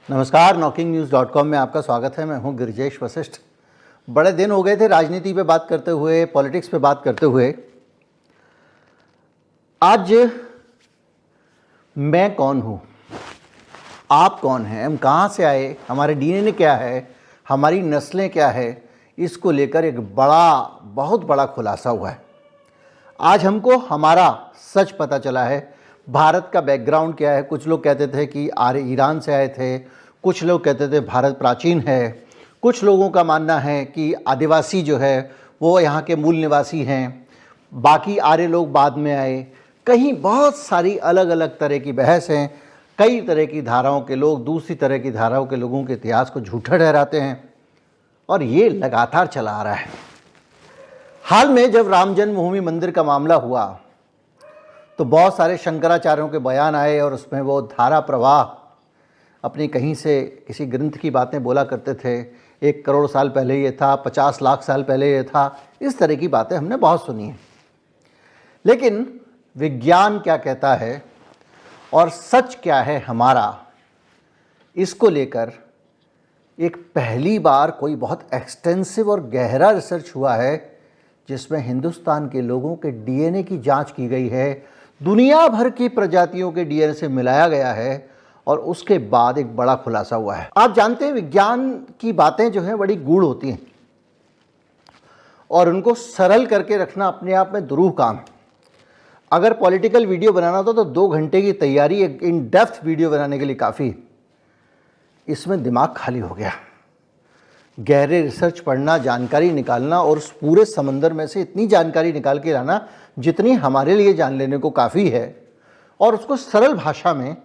नमस्कार, knocking-news.com में आपका स्वागत है। मैं हूं गिरिजेश वशिष्ठ। बड़े दिन हो गए थे राजनीति पे बात करते हुए, पॉलिटिक्स पे बात करते हुए। आज मैं कौन हूं, आप कौन हैं, हम कहां से आए, हमारे डीएनए क्या है, हमारी नस्लें क्या है, इसको लेकर एक बहुत बड़ा खुलासा हुआ है। आज हमको हमारा सच पता चला है। भारत का बैकग्राउंड क्या है। कुछ लोग कहते थे कि आर्य ईरान से आए थे, कुछ लोग कहते थे भारत प्राचीन है, कुछ लोगों का मानना है कि आदिवासी जो है वो यहाँ के मूल निवासी हैं, बाकी आर्य लोग बाद में आए। कहीं बहुत सारी अलग अलग तरह की बहस हैं। कई तरह की धाराओं के लोग दूसरी तरह की धाराओं के लोगों के इतिहास को झूठा ठहराते हैं और ये लगातार चला आ रहा है। हाल में जब राम जन्मभूमि मंदिर का मामला हुआ तो बहुत सारे शंकराचार्यों के बयान आए और उसमें वो धारा प्रवाह अपनी कहीं से किसी ग्रंथ की बातें बोला करते थे। 1 करोड़ साल पहले ये था, 50 लाख साल पहले ये था। इस तरह की बातें हमने बहुत सुनी हैं। लेकिन विज्ञान क्या कहता है और सच क्या है हमारा, इसको लेकर एक पहली बार कोई बहुत एक्सटेंसिव और गहरा रिसर्च हुआ है जिसमें हिंदुस्तान के लोगों के डीएनए की जांच की गई है, दुनिया भर की प्रजातियों के डीएनए से मिलाया गया है और उसके बाद एक बड़ा खुलासा हुआ है। आप जानते हैं विज्ञान की बातें जो हैं बड़ी गूढ़ होती हैं और उनको सरल करके रखना अपने आप में दुरूह काम है। अगर पॉलिटिकल वीडियो बनाना होता तो 2 घंटे की तैयारी एक इन डेप्थ वीडियो बनाने के लिए काफ़ी। इसमें दिमाग खाली हो गया। गहरे रिसर्च पढ़ना, जानकारी निकालना और उस पूरे समंदर में से इतनी जानकारी निकाल के लाना जितनी हमारे लिए जान लेने को काफ़ी है और उसको सरल भाषा में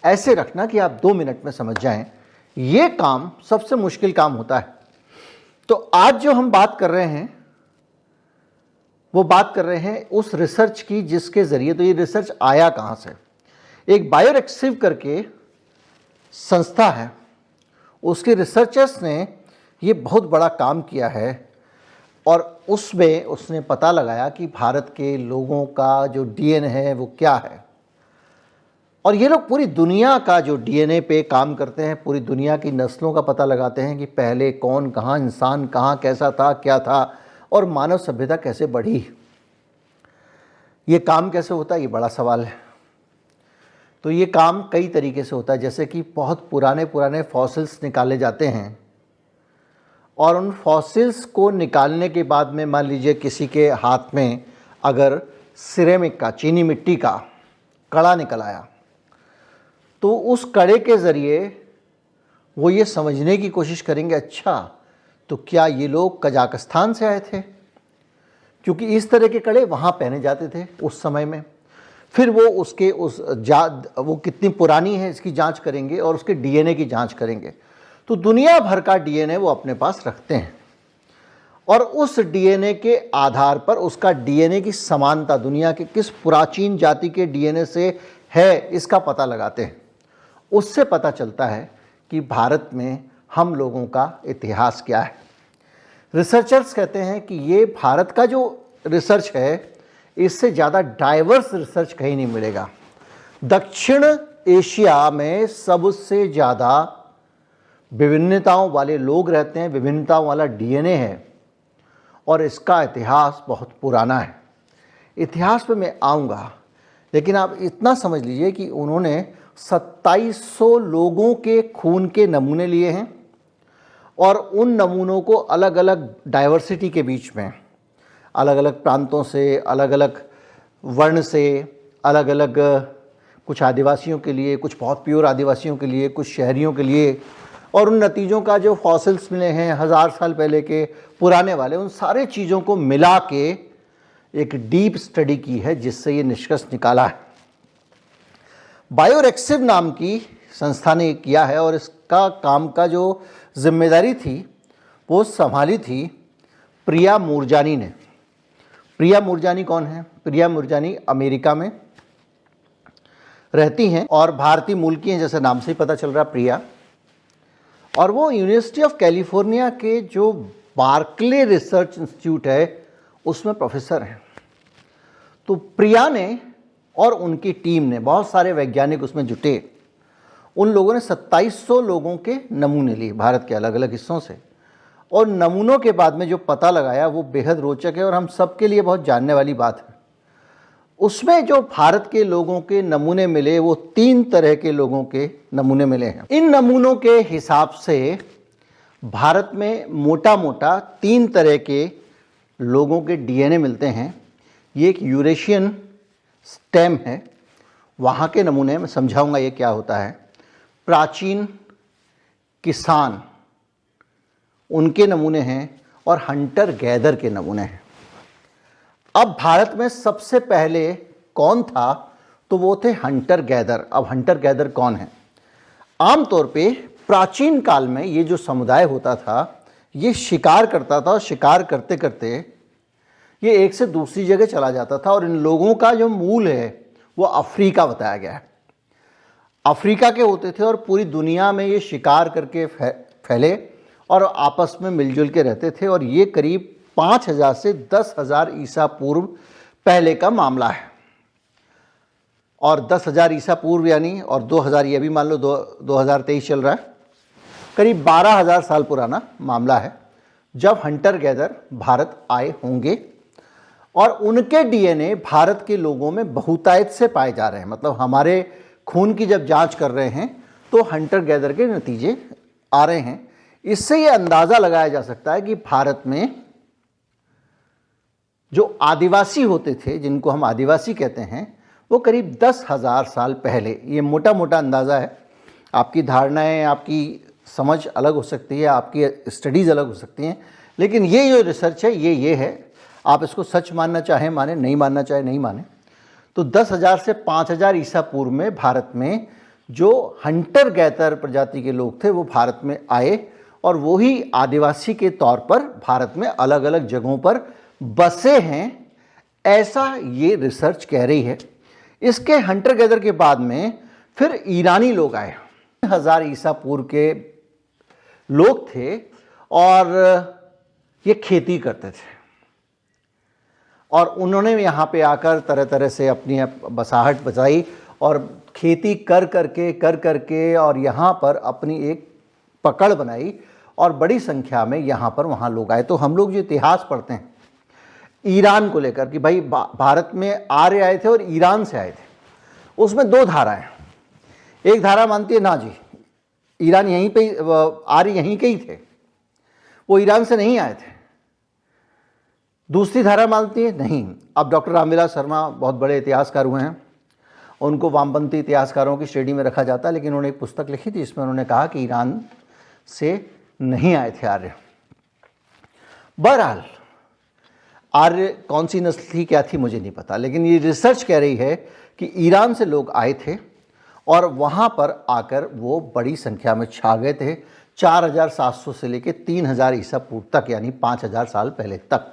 ऐसे रखना कि आप 2 मिनट में समझ जाएं, ये काम सबसे मुश्किल काम होता है। तो आज जो हम बात कर रहे हैं वो बात कर रहे हैं उस रिसर्च की जिसके ज़रिए, तो ये रिसर्च आया कहाँ से। एक बायोरेक्सिव करके संस्था है, उसके रिसर्चर्स ने ये बहुत बड़ा काम किया है और उसमें उसने पता लगाया कि भारत के लोगों का जो डीएनए है वो क्या है। और ये लोग पूरी दुनिया का जो डीएनए पे काम करते हैं, पूरी दुनिया की नस्लों का पता लगाते हैं कि पहले कौन कहाँ, इंसान कहाँ, कैसा था, क्या था और मानव सभ्यता कैसे बढ़ी। ये काम कैसे होता है, ये बड़ा सवाल है। तो ये काम कई तरीके से होता है, जैसे कि बहुत पुराने फॉसिल्स निकाले जाते हैं और उन फॉसिल्स को निकालने के बाद में मान लीजिए किसी के हाथ में अगर सिरेमिक का, चीनी मिट्टी का कड़ा निकल आया तो उस कड़े के ज़रिए वो ये समझने की कोशिश करेंगे, अच्छा तो क्या ये लोग कजाकिस्तान से आए थे, क्योंकि इस तरह के कड़े वहाँ पहने जाते थे उस समय में। फिर वो उसके वो कितनी पुरानी है इसकी जांच करेंगे और उसके डीएनए की जांच करेंगे। तो दुनिया भर का डीएनए वो अपने पास रखते हैं और उस डीएनए के आधार पर उसका डीएनए की समानता दुनिया के किस प्राचीन जाति के डीएनए से है इसका पता लगाते हैं। उससे पता चलता है कि भारत में हम लोगों का इतिहास क्या है। रिसर्चर्स कहते हैं कि ये भारत का जो रिसर्च है इससे ज़्यादा डाइवर्स रिसर्च कहीं नहीं मिलेगा। दक्षिण एशिया में सबसे ज़्यादा विभिन्नताओं वाले लोग रहते हैं, विभिन्नताओं वाला डीएनए है और इसका इतिहास बहुत पुराना है। इतिहास पे मैं आऊँगा, लेकिन आप इतना समझ लीजिए कि उन्होंने 2700 लोगों के खून के नमूने लिए हैं और उन नमूनों को अलग अलग डाइवर्सिटी के बीच में, अलग अलग प्रांतों से, अलग अलग वर्ण से, अलग अलग, कुछ आदिवासियों के लिए, कुछ बहुत प्योर आदिवासियों के लिए, कुछ शहरियों के लिए, और उन नतीजों का जो फॉसिल्स मिले हैं 1000 साल पहले के पुराने वाले, उन सारे चीज़ों को मिला के एक डीप स्टडी की है जिससे ये निष्कर्ष निकाला है। बायोरेक्सिव नाम की संस्था ने किया है और इसका काम का जो जिम्मेदारी थी वो संभाली थी प्रिया मूरजानी ने। प्रिया मूरजानी कौन है? प्रिया मूरजानी अमेरिका में रहती हैं और भारतीय मूल की हैं, जैसे नाम से ही पता चल रहा प्रिया। और वो यूनिवर्सिटी ऑफ कैलिफोर्निया के जो बार्कले रिसर्च इंस्टीट्यूट है उसमें प्रोफेसर हैं। तो प्रिया ने और उनकी टीम ने, बहुत सारे वैज्ञानिक उसमें जुटे उन लोगों ने 2700 लोगों के नमूने लिए भारत के अलग अलग हिस्सों से, और नमूनों के बाद में जो पता लगाया वो बेहद रोचक है और हम सबके लिए बहुत जानने वाली बात है। उसमें जो भारत के लोगों के नमूने मिले वो 3 तरह के लोगों के नमूने मिले हैं। इन नमूनों के हिसाब से भारत में मोटा मोटा 3 तरह के लोगों के डीएनए मिलते हैं। ये एक यूरेशियन स्टेम है, वहाँ के नमूने मैं समझाऊंगा ये क्या होता है। प्राचीन किसान, उनके नमूने हैं, और हंटर गैदर के नमूने हैं। अब भारत में सबसे पहले कौन था, तो वो थे हंटर गैदर। अब हंटर गैदर कौन है? आमतौर पे प्राचीन काल में ये जो समुदाय होता था ये शिकार करता था, और शिकार करते करते ये एक से दूसरी जगह चला जाता था, और इन लोगों का जो मूल है वो अफ्रीका बताया गया है। अफ्रीका के होते थे और पूरी दुनिया में ये शिकार करके फैले और आपस में मिलजुल के रहते थे, और ये करीब 5000 से 10,000 ईसा पूर्व पहले का मामला है। और 10,000 ईसा पूर्व यानी, और 2000 ये भी मान लो 2023 चल रहा है, करीब 12,000 साल पुराना मामला है जब हंटर गैदर भारत आए होंगे। और उनके डीएनए भारत के लोगों में बहुतायत से पाए जा रहे हैं। मतलब हमारे खून की जब जांच कर रहे हैं तो हंटर गैदर के नतीजे आ रहे हैं। इससे ये अंदाज़ा लगाया जा सकता है कि भारत में जो आदिवासी होते थे, जिनको हम आदिवासी कहते हैं, वो करीब 10,000 साल पहले, ये मोटा मोटा अंदाज़ा है, आपकी धारणाएं, आपकी समझ अलग हो सकती है, आपकी स्टडीज़ अलग हो सकती हैं, लेकिन ये जो रिसर्च है ये है। आप इसको सच मानना चाहें माने, नहीं मानना चाहे नहीं माने, तो 10,000 से 5,000 ईसा पूर्व में भारत में जो हंटर गैदर प्रजाति के लोग थे वो भारत में आए, और वही आदिवासी के तौर पर भारत में अलग अलग जगहों पर बसे हैं, ऐसा ये रिसर्च कह रही है। इसके हंटर गैदर के बाद में फिर ईरानी लोग आए, 1000 ईसा पूर्व के लोग थे, और ये खेती करते थे, और उन्होंने यहाँ पे आकर तरह तरह से अपनी बसाहट बचाई, और खेती कर करके और यहाँ पर अपनी एक पकड़ बनाई, और बड़ी संख्या में यहाँ पर वहाँ लोग आए। तो हम लोग जो इतिहास पढ़ते हैं ईरान को लेकर कि भाई भारत में आर्य आए थे और ईरान से आए थे, उसमें 2 धाराएं। एक धारा मानती है ना जी ईरान यहीं पे, आर्य यहीं के ही थे, वो ईरान से नहीं आए थे। दूसरी धारा मानती है नहीं। अब डॉक्टर रामविलास शर्मा बहुत बड़े इतिहासकार हुए हैं, उनको वामपंथी इतिहासकारों की श्रेणी में रखा जाता है, लेकिन उन्होंने एक पुस्तक लिखी थी जिसमें उन्होंने कहा कि ईरान से नहीं आए थे आर्य। बहरहाल आर्य कौन सी नस्ल थी क्या थी मुझे नहीं पता, लेकिन ये रिसर्च कह रही है कि ईरान से लोग आए थे और वहाँ पर आकर वो बड़ी संख्या में छा गए थे, 4700 से लेकर 3000 ईसा पूर्व तक, यानी 5000 साल पहले तक।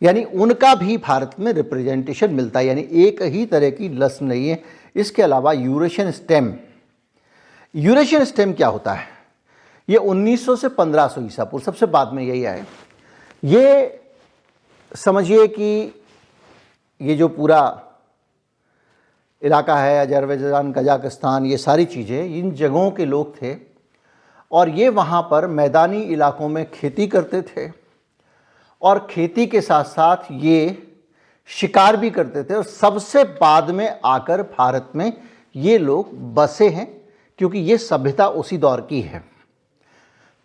यानी उनका भी भारत में रिप्रेजेंटेशन मिलता है, यानी एक ही तरह की नस्ल नहीं है। इसके अलावा यूरेशियन स्टेम क्या होता है? ये 1900 से 1500 ईसा पूर्व, सबसे बाद में यही आए। ये समझिए कि ये जो पूरा इलाका है, अजरबैजान, कजाकिस्तान, ये सारी चीज़ें इन जगहों के लोग थे, और ये वहाँ पर मैदानी इलाकों में खेती करते थे, और खेती के साथ साथ ये शिकार भी करते थे, और सबसे बाद में आकर भारत में ये लोग बसे हैं, क्योंकि ये सभ्यता उसी दौर की है।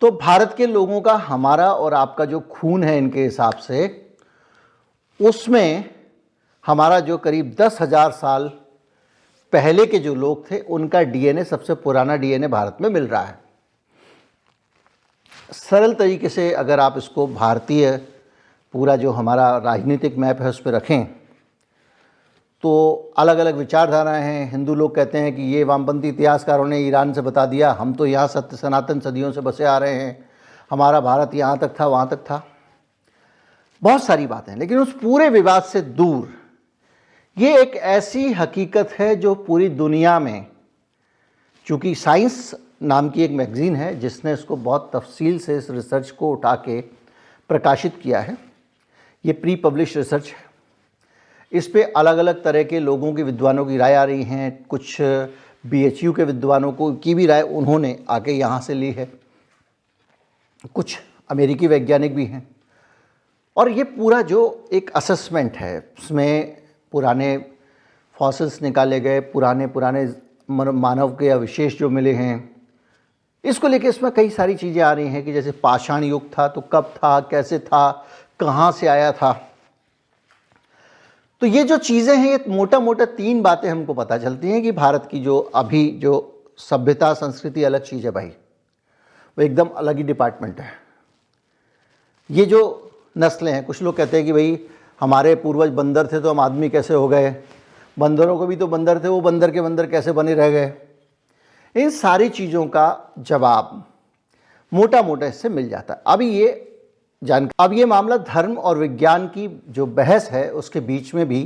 तो भारत के लोगों का, हमारा और आपका जो खून है इनके हिसाब से, उसमें हमारा जो करीब 10,000 साल पहले के जो लोग थे उनका डीएनए, सबसे पुराना डीएनए भारत में मिल रहा है। सरल तरीके से अगर आप इसको भारतीय पूरा जो हमारा राजनीतिक मैप है उस पर रखें तो अलग अलग विचारधाराएं हैं। हिंदू लोग कहते हैं कि ये वामपंथी इतिहासकारों ने ईरान से बता दिया, हम तो यहाँ सत्य सनातन सदियों से बसे आ रहे हैं, हमारा भारत यहाँ तक था वहाँ तक था, बहुत सारी बातें। लेकिन उस पूरे विवाद से दूर ये एक ऐसी हकीकत है जो पूरी दुनिया में, चूँकि साइंस नाम की एक मैगज़ीन है जिसने इसको बहुत तफसील से इस रिसर्च को उठा के प्रकाशित किया है, ये प्री पब्लिश रिसर्च है। इस पे अलग अलग तरह के लोगों की, विद्वानों की राय आ रही हैं। कुछ BHU के विद्वानों को की भी राय उन्होंने आके यहाँ से ली है, कुछ अमेरिकी वैज्ञानिक भी हैं। और ये पूरा जो एक असेसमेंट है उसमें पुराने फॉसिल्स निकाले गए, पुराने मानव के अवशेष जो मिले हैं, इसको लेके इसमें कई सारी चीज़ें आ रही हैं कि जैसे पाषाण युग था तो कब था, कैसे था, कहाँ से आया था। तो ये जो चीज़ें हैं, ये मोटा मोटा 3 बातें हमको पता चलती हैं कि भारत की जो अभी जो सभ्यता संस्कृति अलग चीज़ है भाई, वो एकदम अलग ही डिपार्टमेंट है। ये जो नस्लें हैं, कुछ लोग कहते हैं कि भाई हमारे पूर्वज बंदर थे तो हम आदमी कैसे हो गए, बंदरों को भी तो बंदर थे, वो बंदर के बंदर कैसे बने रह गए। इन सारी चीज़ों का जवाब मोटा मोटा इससे मिल जाता है। अब ये मामला धर्म और विज्ञान की जो बहस है उसके बीच में भी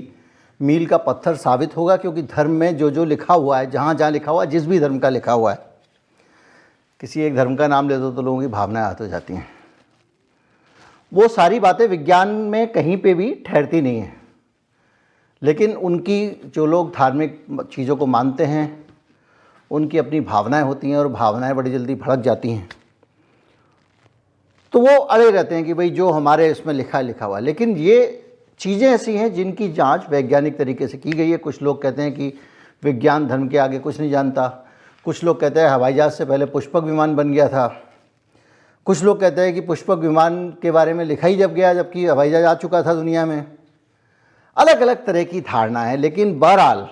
मील का पत्थर साबित होगा, क्योंकि धर्म में जो जो लिखा हुआ है, जहाँ जहाँ लिखा हुआ है, जिस भी धर्म का लिखा हुआ है, किसी एक धर्म का नाम ले दो तो लोगों की भावनाएं आती जाती हैं। वो सारी बातें विज्ञान में कहीं पे भी ठहरती नहीं हैं, लेकिन उनकी जो लोग धार्मिक चीज़ों को मानते हैं उनकी अपनी भावनाएं होती हैं और भावनाएं बड़ी जल्दी भड़क जाती हैं, तो वो अड़े रहते हैं कि भाई जो हमारे इसमें लिखा हुआ है। लेकिन ये चीज़ें ऐसी हैं जिनकी जांच वैज्ञानिक तरीके से की गई है। कुछ लोग कहते हैं कि विज्ञान धर्म के आगे कुछ नहीं जानता, कुछ लोग कहते हैं हवाई जहाज़ से पहले पुष्पक विमान बन गया था, कुछ लोग कहते हैं कि पुष्पक विमान के बारे में लिखा ही जब गया जबकि हवाई जहाज़ आ चुका था दुनिया में। अलग अलग तरह की धारणा है, लेकिन बहरहाल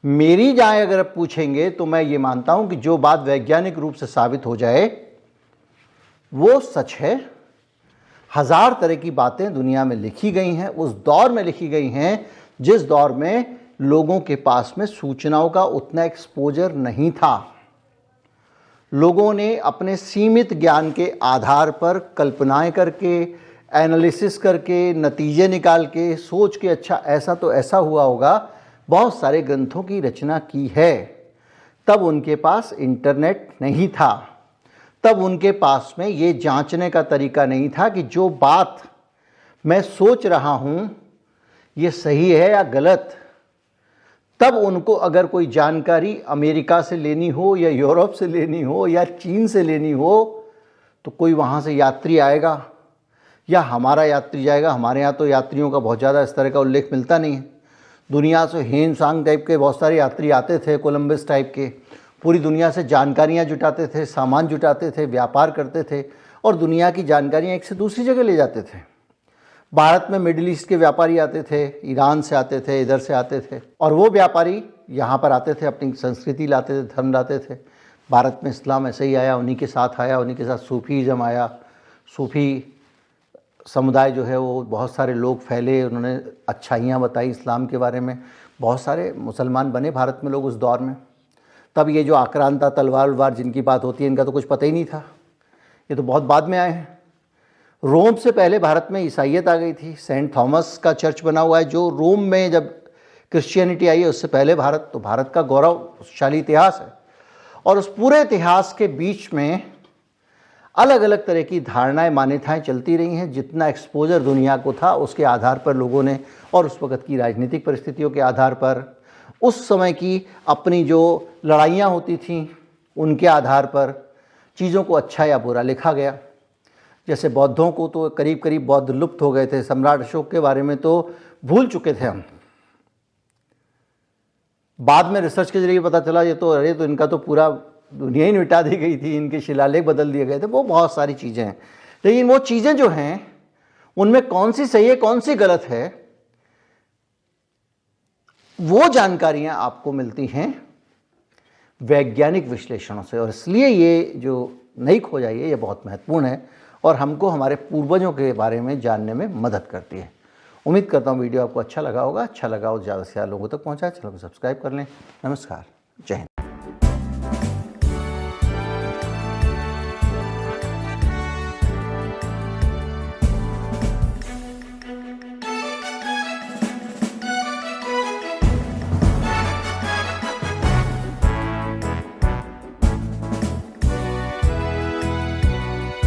मेरी जाए अगर आप पूछेंगे तो मैं ये मानता हूं कि जो बात वैज्ञानिक रूप से साबित हो जाए वो सच है। 1000 तरह की बातें दुनिया में लिखी गई हैं, उस दौर में लिखी गई हैं जिस दौर में लोगों के पास में सूचनाओं का उतना एक्सपोजर नहीं था। लोगों ने अपने सीमित ज्ञान के आधार पर कल्पनाएं करके, एनालिसिस करके, नतीजे निकाल के, सोच के अच्छा ऐसा तो ऐसा हुआ होगा, बहुत सारे ग्रंथों की रचना की है। तब उनके पास इंटरनेट नहीं था, तब उनके पास में ये जांचने का तरीका नहीं था कि जो बात मैं सोच रहा हूँ ये सही है या गलत। तब उनको अगर कोई जानकारी अमेरिका से लेनी हो या यूरोप से लेनी हो या चीन से लेनी हो तो कोई वहाँ से यात्री आएगा या हमारा यात्री जाएगा। हमारे यहाँ तो यात्रियों का बहुत ज़्यादा इस तरह का उल्लेख मिलता नहीं है। दुनिया से हेनसांग टाइप के बहुत सारे यात्री आते थे, कोलंबस टाइप के, पूरी दुनिया से जानकारियाँ जुटाते थे, सामान जुटाते थे, व्यापार करते थे और दुनिया की जानकारियाँ एक से दूसरी जगह ले जाते थे। भारत में मिडिल ईस्ट के व्यापारी आते थे, ईरान से आते थे, इधर से आते थे और वो व्यापारी यहाँ पर आते थे, अपनी संस्कृति लाते थे, धर्म लाते थे। भारत में इस्लाम ऐसे ही आया, उन्हीं के साथ आया, उन्हीं के साथ सूफीज़म आया। सूफी समुदाय जो है वो बहुत सारे लोग फैले, उन्होंने अच्छाइयाँ बताई इस्लाम के बारे में, बहुत सारे मुसलमान बने भारत में लोग उस दौर में। तब ये जो आक्रांता तलवार वलवार जिनकी बात होती है इनका तो कुछ पता ही नहीं था, ये तो बहुत बाद में आए हैं। रोम से पहले भारत में ईसाइयत आ गई थी, सेंट थॉमस का चर्च बना हुआ है जो रोम में जब क्रिश्चियनिटी आई है उससे पहले भारत का गौरवशाली इतिहास है। और उस पूरे इतिहास के बीच में अलग अलग तरह की धारणाएं, मान्यताएं चलती रही हैं। जितना एक्सपोजर दुनिया को था उसके आधार पर लोगों ने, और उस वक़्त की राजनीतिक परिस्थितियों के आधार पर, उस समय की अपनी जो लड़ाइयाँ होती थीं उनके आधार पर चीज़ों को अच्छा या बुरा लिखा गया। जैसे बौद्धों को तो करीब करीब बौद्ध लुप्त हो गए थे, सम्राट अशोक के बारे में तो भूल चुके थे हम। बाद में रिसर्च के जरिए पता चला ये तो अरे तो इनका तो पूरा दुनिया ही मिटा दी गई थी, इनके शिलालेख बदल दिए गए थे। वो बहुत सारी चीज़ें हैं, लेकिन वो चीज़ें जो हैं उनमें कौन सी सही है कौन सी गलत है वो जानकारियां आपको मिलती हैं वैज्ञानिक विश्लेषणों से। और इसलिए ये जो नई खोज आई है ये बहुत महत्वपूर्ण है और हमको हमारे पूर्वजों के बारे में जानने में मदद करती है। उम्मीद करता हूँ वीडियो आपको अच्छा लगा होगा। अच्छा लगा हो ज़्यादा से ज़्यादा लोगों तक पहुँचाए। चलो सब्सक्राइब कर लें। नमस्कार, जय हिंद।